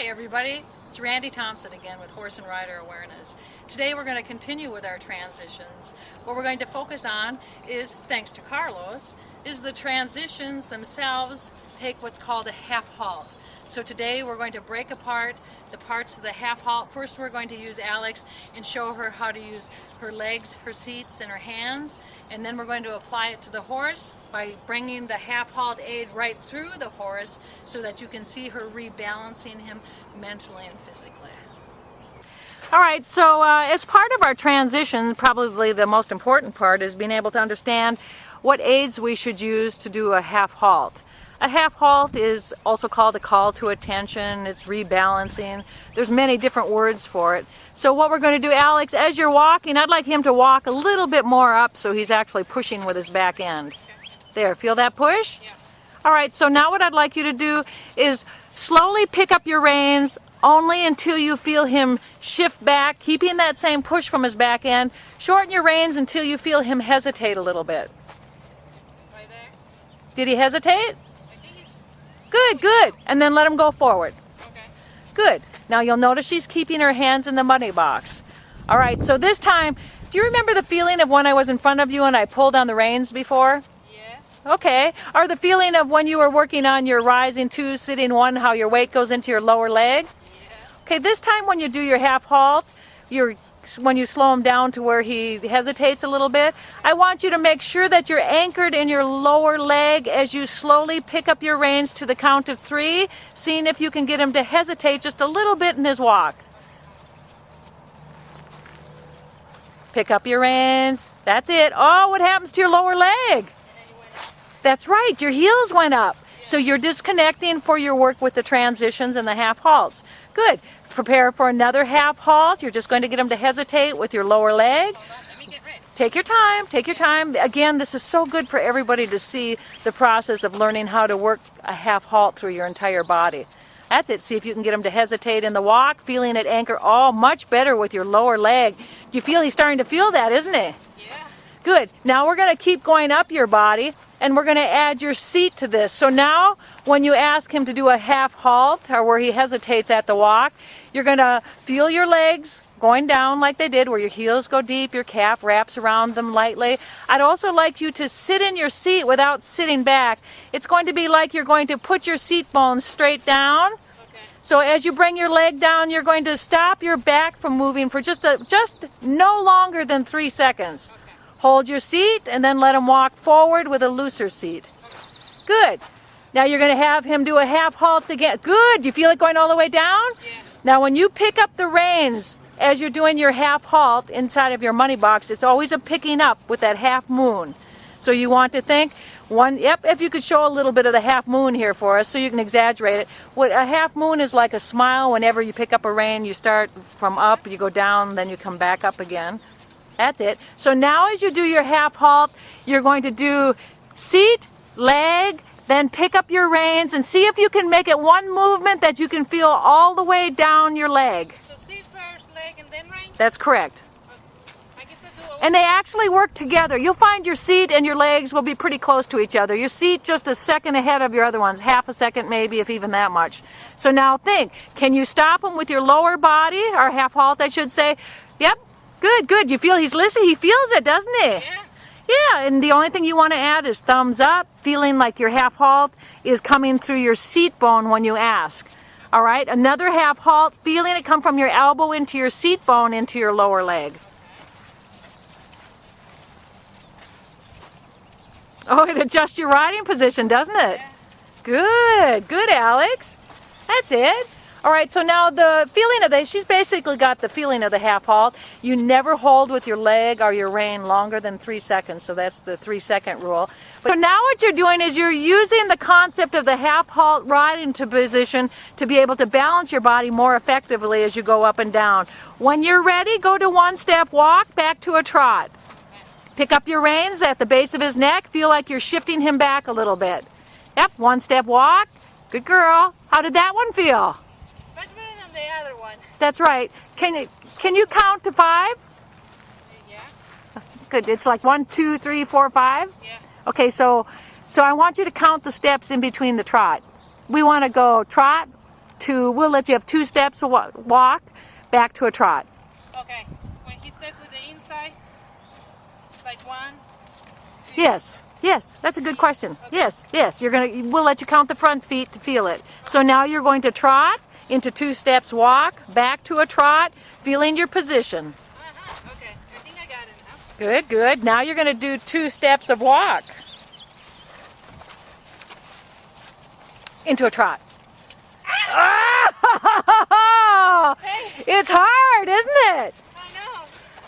Hi everybody, it's Randy Thompson again with Horse and Rider Awareness. Today we're going to continue with our transitions. What we're going to focus on is, thanks to Carlos, is the transitions themselves take what's called a half halt. So today we're going to break apart the parts of the half halt. First we're going to use Alex and show her how to use her legs, her seats, and her hands. And then we're going to apply it to the horse by bringing the half halt aid right through the horse so that you can see her rebalancing him mentally and physically. All right, so as part of our transition, probably the most important part is being able to understand what aids we should use to do a half halt. A half halt is also called a call to attention. It's rebalancing. There's many different words for it. So what we're going to do, Alex, as you're walking, I'd like him to walk a little bit more up so he's actually pushing with his back end. There, feel that push? Yeah. All right, so now what I'd like you to do is slowly pick up your reins only until you feel him shift back, keeping that same push from his back end. Shorten your reins until you feel him hesitate a little bit. Right there? Did he hesitate? I think he's... Good, good. And then let him go forward. Okay. Good. Now you'll notice she's keeping her hands in the money box. All right, so this time, do you remember the feeling of when I was in front of you and I pulled on the reins before? Yes. Okay. Or the feeling of when you were working on your rising two, sitting one, how your weight goes into your lower leg? Yes. Okay, this time when you do your half halt, when you slow him down to where he hesitates a little bit, I want you to make sure that you're anchored in your lower leg as you slowly pick up your reins to the count of 3, seeing if you can get him to hesitate just a little bit in his walk. Pick up your reins. That's it. Oh, what happens to your lower leg? That's right, your heels went up. So you're disconnecting for your work with the transitions and the half halts. Good. Prepare for another half halt. You're just going to get him to hesitate with your lower leg. Let me get ready. Take your time, take your time. Again, this is so good for everybody to see the process of learning how to work a half halt through your entire body. That's it. See if you can get him to hesitate in the walk, feeling it anchor. Oh, much better with your lower leg. You feel he's starting to feel that, isn't he? Yeah. Good. Now we're going to keep going up your body, and we're going to add your seat to this. So now when you ask him to do a half halt, or where he hesitates at the walk, you're going to feel your legs going down like they did, where your heels go deep, your calf wraps around them lightly. I'd also like you to sit in your seat without sitting back. It's going to be like you're going to put your seat bones straight down. Okay. So as you bring your leg down, you're going to stop your back from moving for just no longer than 3 seconds. Okay. Hold your seat and then let him walk forward with a looser seat. Good. Now you're going to have him do a half halt again. Good. You feel it going all the way down? Yeah. Now when you pick up the reins as you're doing your half halt inside of your money box, it's always a picking up with that half moon. So you want to think, if you could show a little bit of the half moon here for us so you can exaggerate it. What a half moon is like a smile. Whenever you pick up a rein, you start from up, you go down, then you come back up again. That's it. So now as you do your half halt, you're going to do seat, leg, then pick up your reins and see if you can make it one movement that you can feel all the way down your leg. So seat first, leg, and then rein? That's correct. I guess I do. And they actually work together. You'll find your seat and your legs will be pretty close to each other. Your seat just a second ahead of your other ones, half a second maybe, if even that much. So now think, can you stop them with your lower body, or half halt I should say? Yep. Good, good. You feel he's listening? He feels it, doesn't he? Yeah. Yeah, and the only thing you want to add is thumbs up, feeling like your half halt is coming through your seat bone when you ask. All right, another half halt, feeling it come from your elbow into your seat bone into your lower leg. Oh, it adjusts your riding position, doesn't it? Yeah. Good, good, Alex. That's it. All right, so now the feeling of she's basically got the feeling of the half halt. You never hold with your leg or your rein longer than 3 seconds, so that's the 3-second rule. So now what you're doing is you're using the concept of the half halt riding position to be able to balance your body more effectively as you go up and down. When you're ready, go to 1-step walk, back to a trot. Pick up your reins at the base of his neck, feel like you're shifting him back a little bit. Yep, 1-step walk. Good girl. How did that one feel? Much better than the other one. That's right. Can you count to 5? Yeah. Good. It's like 1, 2, 3, 4, 5? Yeah. Okay, so I want you to count the steps in between the trot. We want to go trot, we'll let you have 2 steps of walk, back to a trot. Okay. When he steps with the inside, like 1, 2. Yes, yes, that's a good question. Yes, yes, we'll let you count the front feet to feel it. So now you're going to trot into 2 steps walk, back to a trot, feeling your position. Okay, I think I got it now. Good, good. Now you're going to do 2 steps of walk into a trot. Oh, it's hard, isn't it? I know.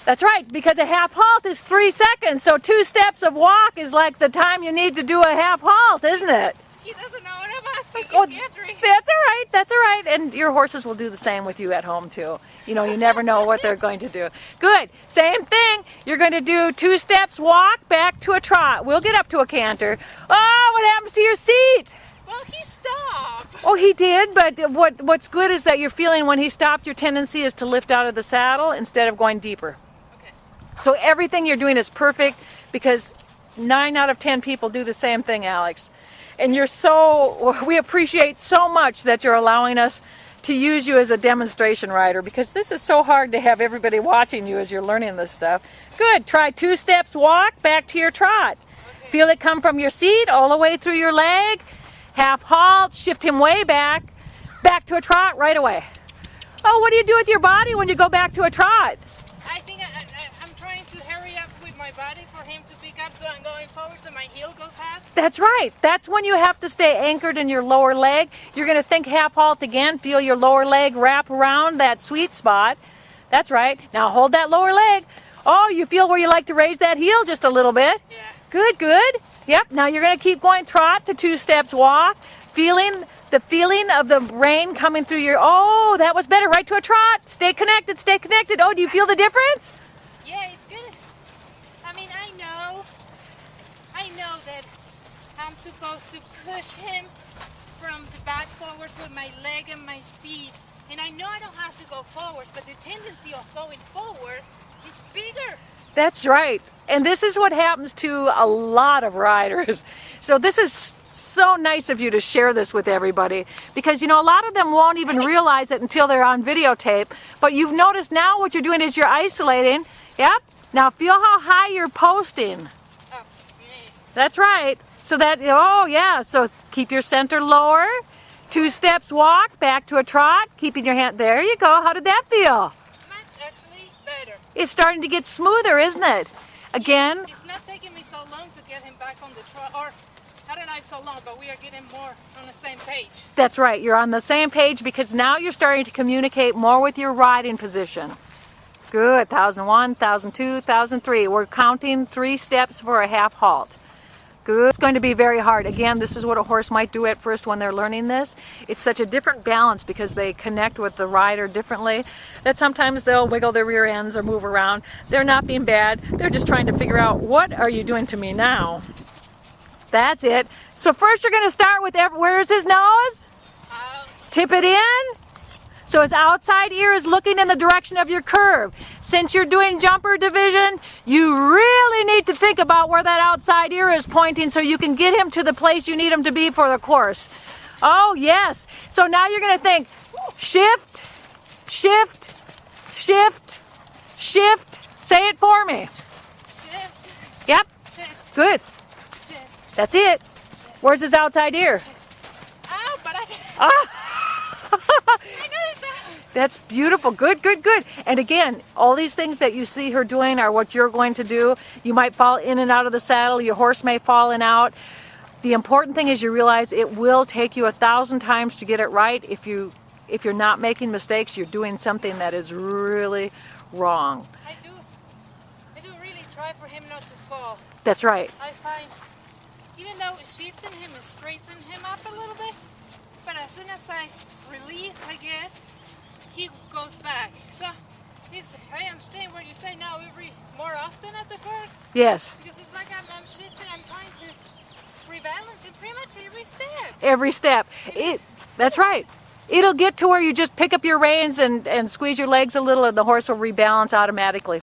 That's right, because a half halt is 3 seconds, so 2 steps of walk is like the time you need to do a half halt, isn't it? He doesn't know what I'm asking. Oh, He can't read. that's all right, that's all right. And your horses will do the same with you at home too. You know, you never know what they're going to do. Good, same thing. You're going to do 2 steps walk, back to a trot. We'll get up to a canter. Oh, what happens to your seat? Well, he stopped. Oh, he did, but what's good is that you're feeling when he stopped, your tendency is to lift out of the saddle instead of going deeper. Okay. So everything you're doing is perfect because 9 out of 10 people do the same thing, Alex. And we appreciate so much that you're allowing us to use you as a demonstration rider because this is so hard to have everybody watching you as you're learning this stuff. Good, try 2 steps walk, back to your trot. Okay. Feel it come from your seat all the way through your leg. Half halt, shift him way back to a trot right away. Oh, what do you do with your body when you go back to a trot? I think I'm trying to hurry up with my body for him to pick up, so I'm going forward so my heel goes half. That's right. That's when you have to stay anchored in your lower leg. You're going to think half halt again. Feel your lower leg wrap around that sweet spot. That's right. Now hold that lower leg. Oh, you feel where you like to raise that heel just a little bit. Yeah. Good, good. Yep. Now you're going to keep going trot to 2 steps walk. Feeling the feeling of the rein coming through your, oh, that was better. Right to a trot. Stay connected, stay connected. Oh, do you feel the difference? Yeah, it's good. I mean, I know that I'm supposed to push him from the back forwards with my leg and my seat. And I know I don't have to go forward, but the tendency of going forwards is bigger. That's right. And this is what happens to a lot of riders. So this is so nice of you to share this with everybody because, you know, a lot of them won't even realize it until they're on videotape. But you've noticed now what you're doing is you're isolating. Yep. Now feel how high you're posting. Oh, yeah. That's right. So that, oh yeah, so keep your center lower. 2 steps walk, back to a trot, keeping your hand, there you go. How did that feel? Much actually better. It's starting to get smoother, isn't it? Again, It's not taking me so long to get him back on the trot, or I don't know if so long, but we are getting more on the same page. that's right. You're on the same page because now you're starting to communicate more with your riding position. Good. 1001, 1002, 1003. We're counting 3 steps for a half halt. Good. It's going to be very hard. Again, this is what a horse might do at first when they're learning this. It's such a different balance because they connect with the rider differently that sometimes they'll wiggle their rear ends or move around. They're not being bad. They're just trying to figure out, what are you doing to me now? That's it. So first you're going to start with, where's his nose? Tip it in. So his outside ear is looking in the direction of your curve. Since you're doing jumper division, you really need to think about where that outside ear is pointing so you can get him to the place you need him to be for the course. Oh, yes. So now you're going to think, shift, shift, shift, shift. Say it for me. Shift, Yep. shift, Good. shift. That's it. Where's his outside ear? Ow, but I can't. Ah. I know this. That's beautiful. Good, good, good. And again, all these things that you see her doing are what you're going to do. You might fall in and out of the saddle. Your horse may fall in and out. The important thing is you realize it will take you 1,000 times to get it right. If you're not making mistakes, you're doing something that is really wrong. I do really try for him not to fall. That's right. I find, even though shifting him is straightening him up a little bit, but as soon as I release, I guess, he goes back. So I understand what you say now, more often at the first, Yes. because it's like I'm shifting, I'm trying to rebalance in pretty much every step. Every step. That's right. It'll get to where you just pick up your reins and squeeze your legs a little and the horse will rebalance automatically.